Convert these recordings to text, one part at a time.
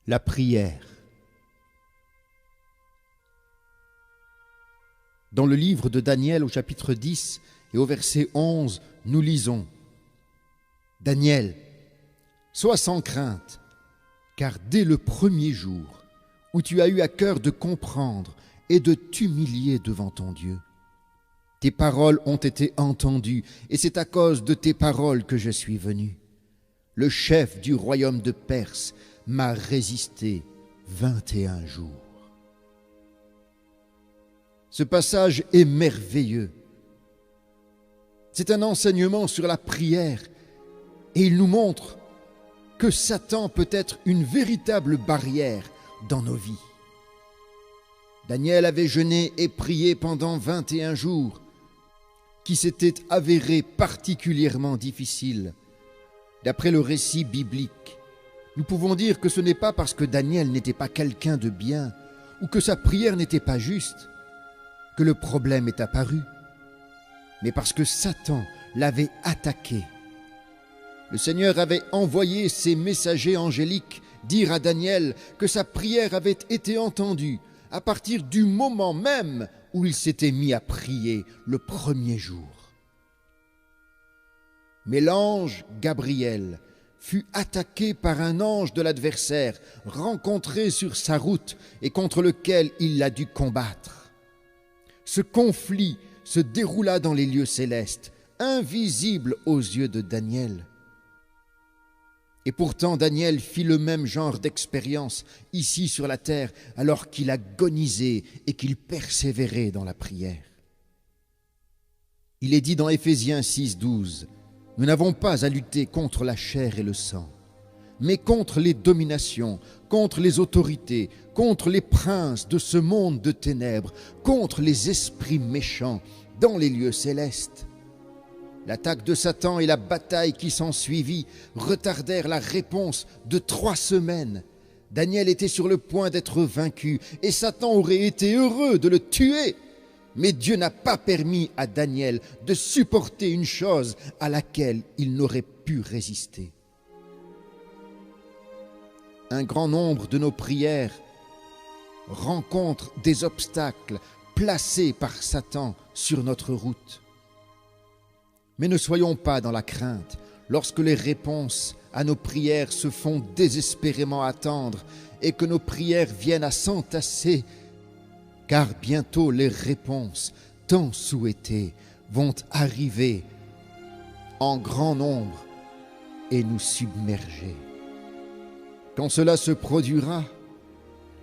La prière. Dans le livre de Daniel au chapitre 10 et au verset 11, nous lisons: Daniel, sois sans crainte, car dès le premier jour où tu as eu à cœur de comprendre et de t'humilier devant ton Dieu, tes paroles ont été entendues, et c'est à cause de tes paroles que je suis venu. Le chef du royaume de Perse m'a résisté 21 jours. Ce passage est merveilleux. C'est un enseignement sur la prière et il nous montre que Satan peut être une véritable barrière dans nos vies. Daniel avait jeûné et prié pendant 21 jours, qui s'étaient avérés particulièrement difficiles. D'après le récit biblique, nous pouvons dire que ce n'est pas parce que Daniel n'était pas quelqu'un de bien ou que sa prière n'était pas juste que le problème est apparu, mais parce que Satan l'avait attaqué. Le Seigneur avait envoyé ses messagers angéliques dire à Daniel que sa prière avait été entendue à partir du moment même où il s'était mis à prier le premier jour. Mais l'ange Gabriel fut attaqué par un ange de l'adversaire rencontré sur sa route et contre lequel il a dû combattre. Ce conflit se déroula dans les lieux célestes, invisible aux yeux de Daniel. Et pourtant Daniel fit le même genre d'expérience ici sur la terre alors qu'il agonisait et qu'il persévérait dans la prière. Il est dit dans Éphésiens 6:12, « Nous n'avons pas à lutter contre la chair et le sang, mais contre les dominations, contre les autorités, contre les princes de ce monde de ténèbres, contre les esprits méchants dans les lieux célestes. » L'attaque de Satan et la bataille qui s'ensuivit retardèrent la réponse de 3 semaines. Daniel était sur le point d'être vaincu et Satan aurait été heureux de le tuer. Mais Dieu n'a pas permis à Daniel de supporter une chose à laquelle il n'aurait pu résister. Un grand nombre de nos prières rencontrent des obstacles placés par Satan sur notre route. Mais ne soyons pas dans la crainte lorsque les réponses à nos prières se font désespérément attendre et que nos prières viennent à s'entasser, car bientôt les réponses tant souhaitées vont arriver en grand nombre et nous submerger. Quand cela se produira,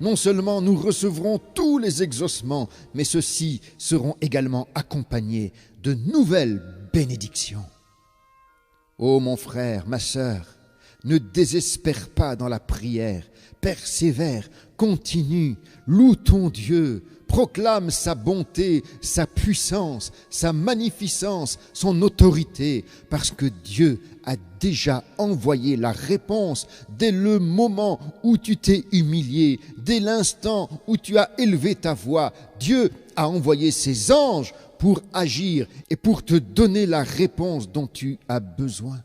non seulement nous recevrons tous les exaucements, mais ceux-ci seront également accompagnés de nouvelles bénédictions. Ô mon frère, ma sœur, ne désespère pas dans la prière, persévère, continue, loue ton Dieu, proclame sa bonté, sa puissance, sa magnificence, son autorité, parce que Dieu a déjà envoyé la réponse dès le moment où tu t'es humilié, dès l'instant où tu as élevé ta voix. Dieu a envoyé ses anges pour agir et pour te donner la réponse dont tu as besoin.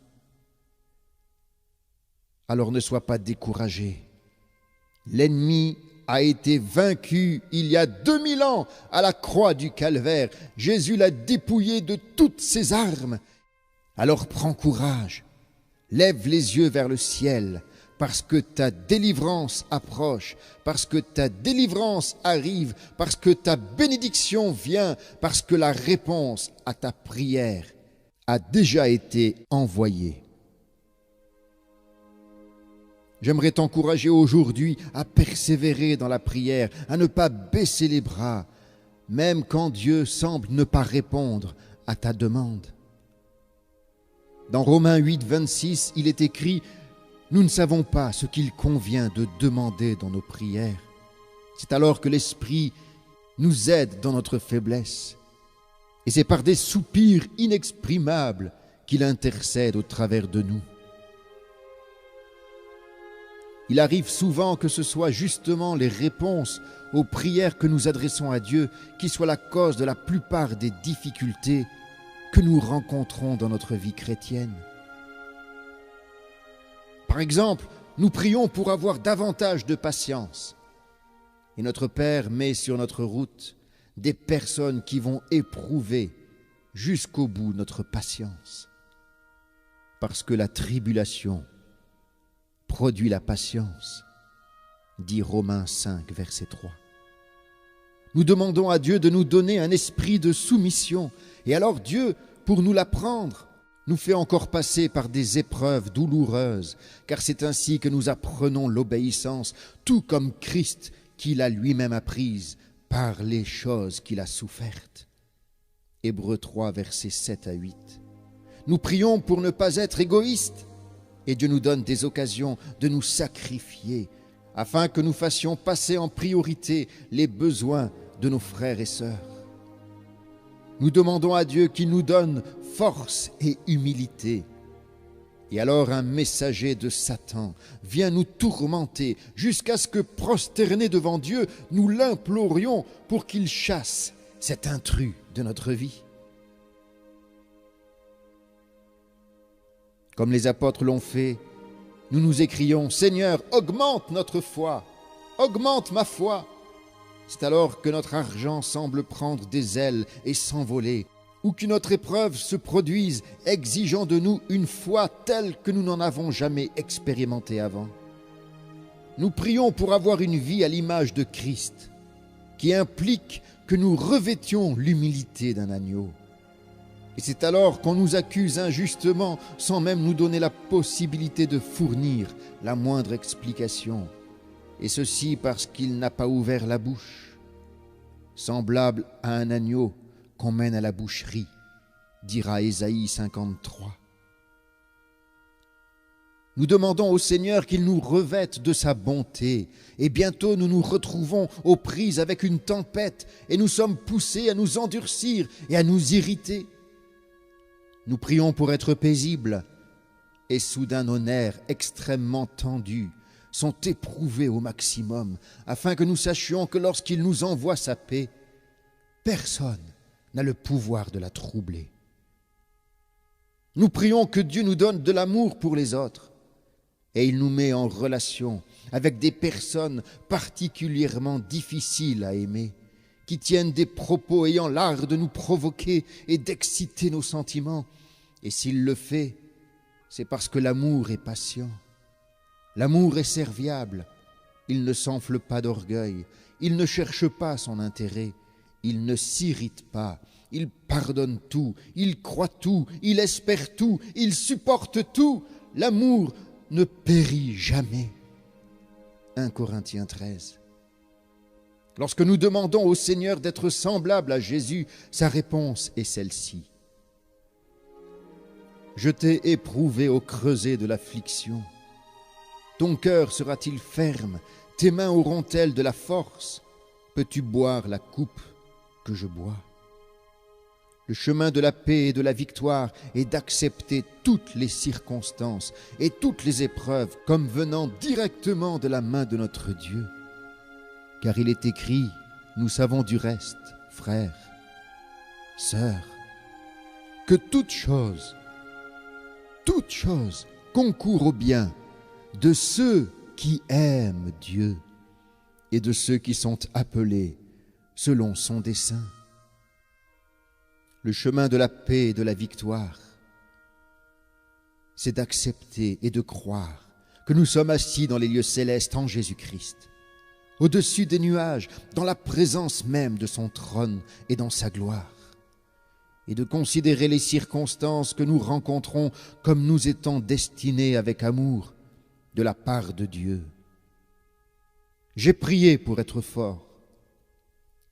Alors ne sois pas découragé. L'ennemi a été vaincu il y a 2000 ans à la croix du Calvaire. Jésus l'a dépouillé de toutes ses armes. Alors prends courage, lève les yeux vers le ciel, parce que ta délivrance approche, parce que ta délivrance arrive, parce que ta bénédiction vient, parce que la réponse à ta prière a déjà été envoyée. J'aimerais t'encourager aujourd'hui à persévérer dans la prière, à ne pas baisser les bras, même quand Dieu semble ne pas répondre à ta demande. Dans Romains 8:26, il est écrit: « Nous ne savons pas ce qu'il convient de demander dans nos prières. » C'est alors que l'Esprit nous aide dans notre faiblesse. Et c'est par des soupirs inexprimables qu'il intercède au travers de nous. Il arrive souvent que ce soit justement les réponses aux prières que nous adressons à Dieu qui soient la cause de la plupart des difficultés que nous rencontrons dans notre vie chrétienne. Par exemple, nous prions pour avoir davantage de patience. Et notre Père met sur notre route des personnes qui vont éprouver jusqu'au bout notre patience. Parce que la tribulation produit la patience, dit Romains 5, verset 3. Nous demandons à Dieu de nous donner un esprit de soumission. Et alors Dieu, pour nous l'apprendre, nous fait encore passer par des épreuves douloureuses, car c'est ainsi que nous apprenons l'obéissance, tout comme Christ qui l'a lui-même apprise par les choses qu'il a souffertes. Hébreux 3, versets 7 à 8. Nous prions pour ne pas être égoïstes, et Dieu nous donne des occasions de nous sacrifier, afin que nous fassions passer en priorité les besoins de nos frères et sœurs. Nous demandons à Dieu qu'il nous donne force et humilité. Et alors un messager de Satan vient nous tourmenter jusqu'à ce que, prosternés devant Dieu, nous l'implorions pour qu'il chasse cet intrus de notre vie. Comme les apôtres l'ont fait, nous nous écrions « Seigneur, augmente notre foi, augmente ma foi !» C'est alors que notre argent semble prendre des ailes et s'envoler, ou qu'une autre épreuve se produise, exigeant de nous une foi telle que nous n'en avons jamais expérimenté avant. Nous prions pour avoir une vie à l'image de Christ, qui implique que nous revêtions l'humilité d'un agneau. Et c'est alors qu'on nous accuse injustement, sans même nous donner la possibilité de fournir la moindre explication. Et ceci parce qu'il n'a pas ouvert la bouche, semblable à un agneau qu'on mène à la boucherie, dira Ésaïe 53. Nous demandons au Seigneur qu'il nous revête de sa bonté, et bientôt nous nous retrouvons aux prises avec une tempête, et nous sommes poussés à nous endurcir et à nous irriter. Nous prions pour être paisibles, et soudain nos nerfs extrêmement tendus sont éprouvés au maximum, afin que nous sachions que lorsqu'il nous envoie sa paix, personne n'a le pouvoir de la troubler. Nous prions que Dieu nous donne de l'amour pour les autres, et il nous met en relation avec des personnes particulièrement difficiles à aimer, qui tiennent des propos ayant l'art de nous provoquer et d'exciter nos sentiments. Et s'il le fait, c'est parce que l'amour est patient. L'amour est serviable, il ne s'enfle pas d'orgueil, il ne cherche pas son intérêt, il ne s'irrite pas, il pardonne tout, il croit tout, il espère tout, il supporte tout. L'amour ne périt jamais. 1 Corinthiens 13. Lorsque nous demandons au Seigneur d'être semblable à Jésus, sa réponse est celle-ci. Je t'ai éprouvé au creuset de l'affliction. Ton cœur sera-t-il ferme? Tes mains auront-elles de la force? Peux-tu boire la coupe que je bois? Le chemin de la paix et de la victoire est d'accepter toutes les circonstances et toutes les épreuves comme venant directement de la main de notre Dieu. Car il est écrit, nous savons du reste, frères, sœurs, que toute chose concourt au bien de ceux qui aiment Dieu et de ceux qui sont appelés selon son dessein. Le chemin de la paix et de la victoire, c'est d'accepter et de croire que nous sommes assis dans les lieux célestes en Jésus-Christ, au-dessus des nuages, dans la présence même de son trône et dans sa gloire, et de considérer les circonstances que nous rencontrons comme nous étant destinés avec amour de la part de Dieu. J'ai prié pour être fort,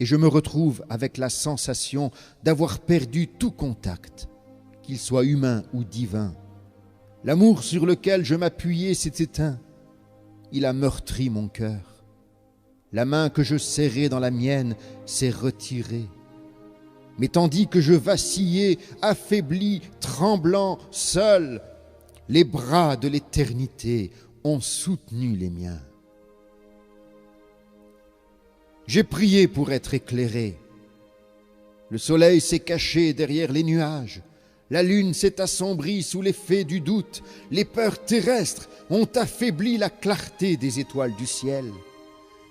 et je me retrouve avec la sensation d'avoir perdu tout contact, qu'il soit humain ou divin. L'amour sur lequel je m'appuyais s'est éteint. Il a meurtri mon cœur. La main que je serrais dans la mienne s'est retirée. Mais tandis que je vacillais, affaibli, tremblant, seul, les bras de l'éternité ont soutenu les miens. J'ai prié pour être éclairé. Le soleil s'est caché derrière les nuages. La lune s'est assombrie sous l'effet du doute. Les peurs terrestres ont affaibli la clarté des étoiles du ciel.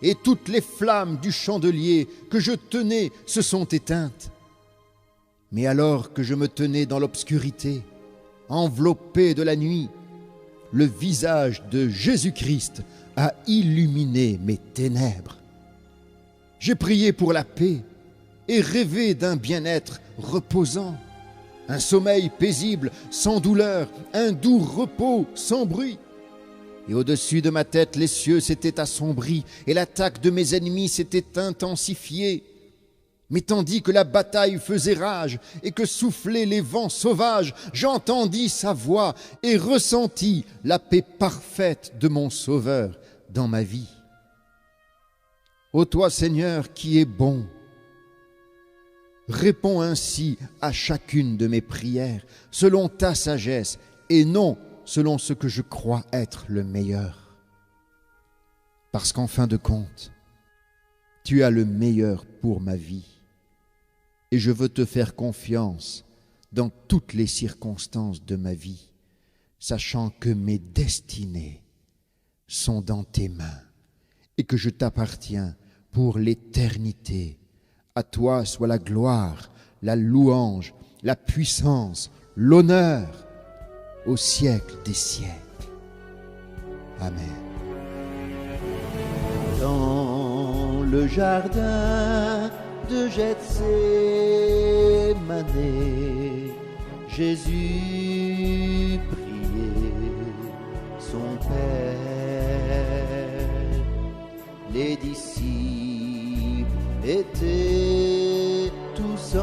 Et toutes les flammes du chandelier que je tenais se sont éteintes. Mais alors que je me tenais dans l'obscurité, enveloppé de la nuit, le visage de Jésus-Christ a illuminé mes ténèbres. J'ai prié pour la paix et rêvé d'un bien-être reposant, un sommeil paisible, sans douleur, un doux repos, sans bruit. Et au-dessus de ma tête, les cieux s'étaient assombris et l'attaque de mes ennemis s'était intensifiée. Mais tandis que la bataille faisait rage et que soufflaient les vents sauvages, j'entendis sa voix et ressentis la paix parfaite de mon Sauveur dans ma vie. Ô toi, Seigneur, qui es bon, réponds ainsi à chacune de mes prières, selon ta sagesse et non selon ce que je crois être le meilleur. Parce qu'en fin de compte, tu as le meilleur pour ma vie. Et je veux te faire confiance dans toutes les circonstances de ma vie, sachant que mes destinées sont dans tes mains et que je t'appartiens pour l'éternité. À toi soit la gloire, la louange, la puissance, l'honneur au siècle des siècles. Amen. Dans le jardin de Gethsémane, Jésus priait son Père. Les disciples étaient tous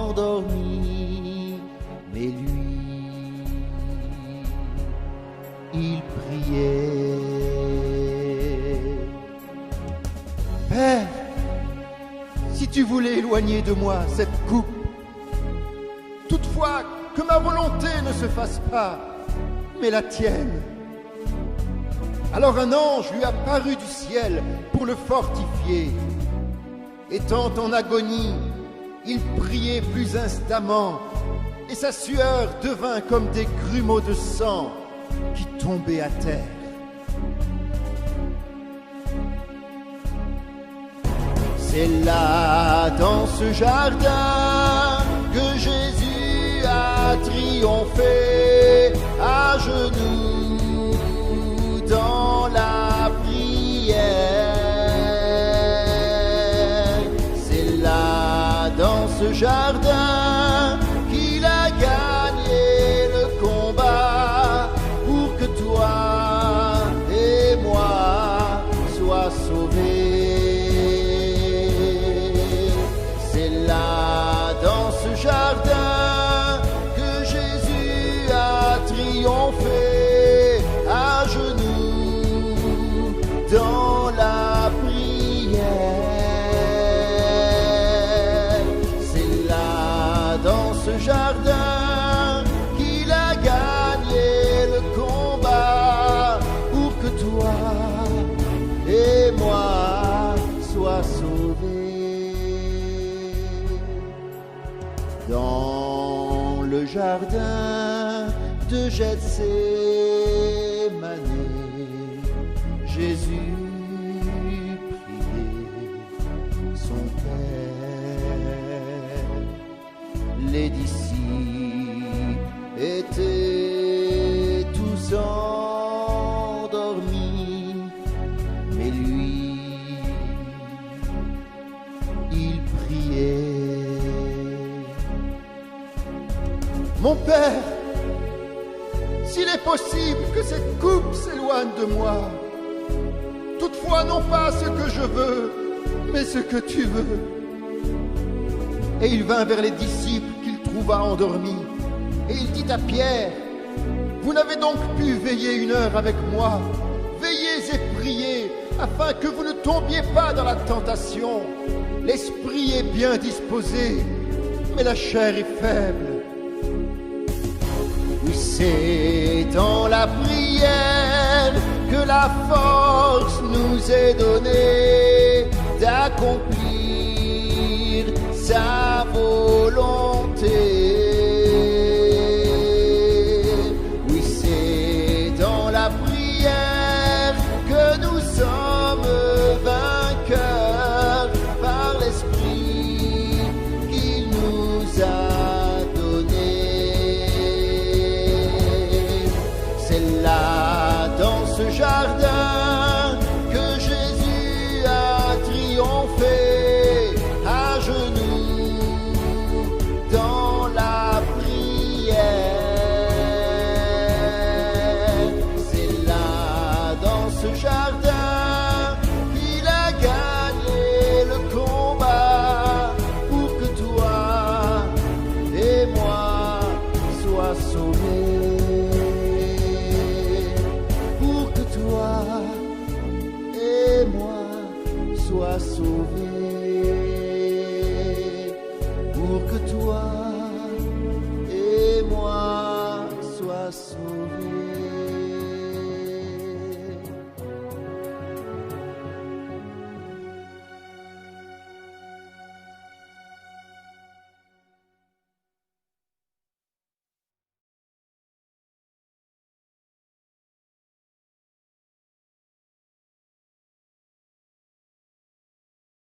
endormis, mais lui, il priait. Père, si tu voulais éloigner de moi cette coupe, toutefois que ma volonté ne se fasse pas, mais la tienne. Alors un ange lui apparut du ciel pour le fortifier. Étant en agonie, il priait plus instamment, et sa sueur devint comme des grumeaux de sang qui tombaient à terre. C'est là, dans ce jardin, que Jésus a triomphé, à genoux dans la prière. C'est là, dans ce jardin, qu'il a gagné le combat pour que toi et moi soient sauvés. Jardin que Jésus a triomphé, à genoux dans la prière. C'est là, dans ce jardin, qu'il a gagné le combat pour que toi et moi soient sauvés. Dans le jardin de Gethsémane, Jésus priait son Père. Les disciples étaient tous endormis, mais lui, il priait. Mon Père, s'il est possible que cette coupe s'éloigne de moi, toutefois non pas ce que je veux, mais ce que tu veux. Et il vint vers les disciples qu'il trouva endormis, et il dit à Pierre, vous n'avez donc pu veiller 1 heure avec moi, veillez et priez, afin que vous ne tombiez pas dans la tentation. L'esprit est bien disposé, mais la chair est faible. Oui, c'est dans la prière que la force nous est donnée d'accomplir sa volonté. jardin que Jésus a triomphé à genoux dans la prière. C'est là dans ce jardin qu'il a gagné le combat pour que toi et moi sois sauvés. Pour que toi et moi sois sauvés.